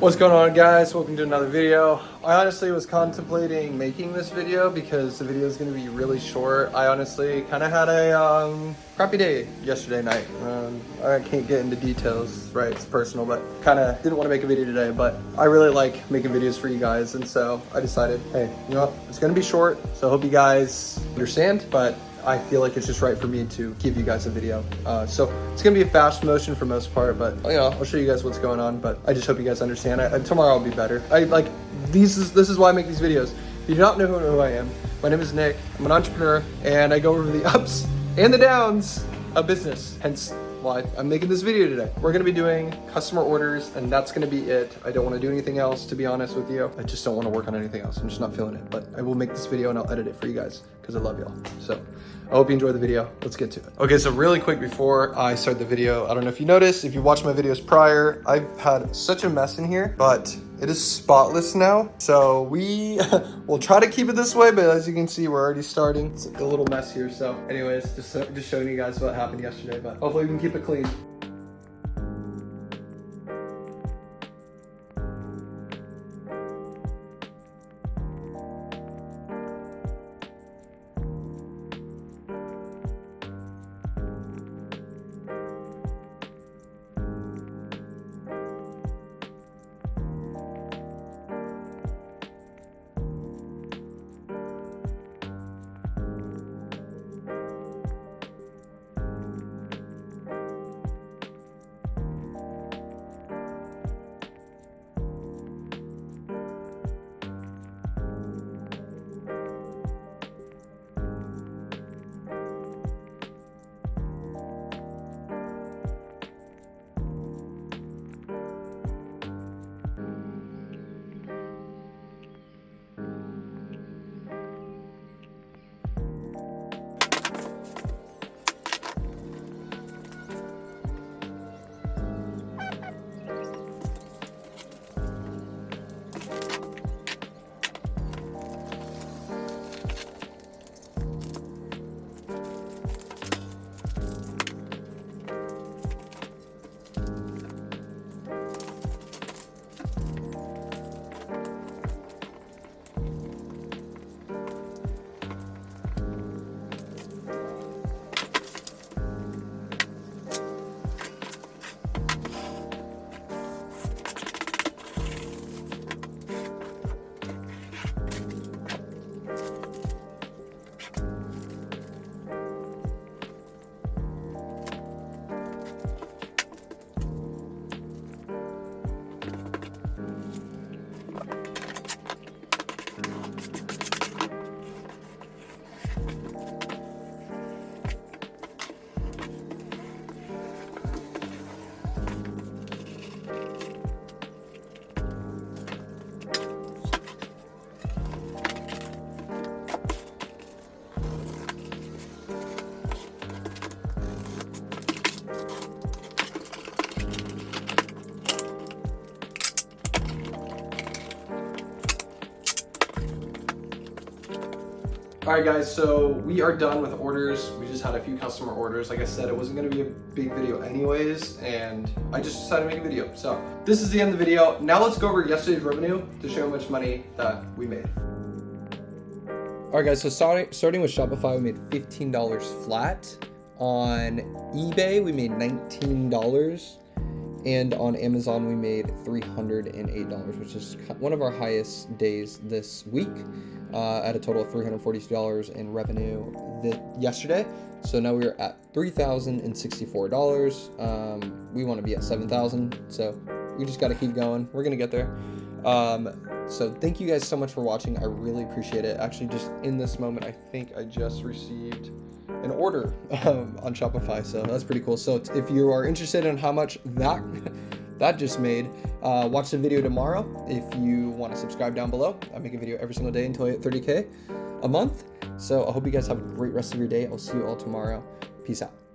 What's going on, guys? Welcome to another video. I honestly was contemplating making this video because the video is going to be really short. I honestly kind of had a crappy day yesterday night. I can't get into details, right? It's personal, but kind of didn't want to make a video today, but I really like making videos for you guys, and so I decided, hey, you know what? It's going to be short, so I hope you guys understand, but I feel like it's just right for me to give you guys a video. So it's gonna be a fast motion for most part, but you know, I'll show you guys what's going on, but I just hope you guys understand. Tomorrow I'll be better. This is why I make these videos. If you do not know who I am, my name is Nick. I'm an entrepreneur, and I go over the ups and the downs of business. Hence why I'm making this video today. We're gonna be doing customer orders, and that's gonna be it. I don't wanna do anything else, to be honest with you. I just don't wanna work on anything else. I'm just not feeling it, but I will make this video and I'll edit it for you guys because I love y'all. So I hope you enjoy the video. Let's get to it. Okay, so really quick before I start the video, I don't know if you noticed, if you watched my videos prior, I've had such a mess in here, but it is spotless now. So we will try to keep it this way, but as you can see, we're already starting. It's a little mess here. So anyways, just showing you guys what happened yesterday, but hopefully we can keep it clean. All right, guys, so we are done with orders. We just had a few customer orders. Like I said, it wasn't gonna be a big video anyways, and I just decided to make a video. So this is the end of the video. Now let's go over yesterday's revenue to show how much money that we made. All right, guys, so starting with Shopify, we made $15 flat. On eBay, we made $19. And on Amazon, we made $308, which is one of our highest days this week, at a total of $342 in revenue yesterday. So now we're at $3,064. We want to be at $7,000, so we just got to keep going. We're going to get there. So thank you guys so much for watching. I really appreciate it. Actually, just in this moment, I think I just received an order on Shopify, so that's pretty cool. So if you are interested in how much that just made, watch the video tomorrow. If you want to subscribe down below, I make a video every single day until I hit 30K a month. So I hope you guys have a great rest of your day. I'll see you all tomorrow. Peace out.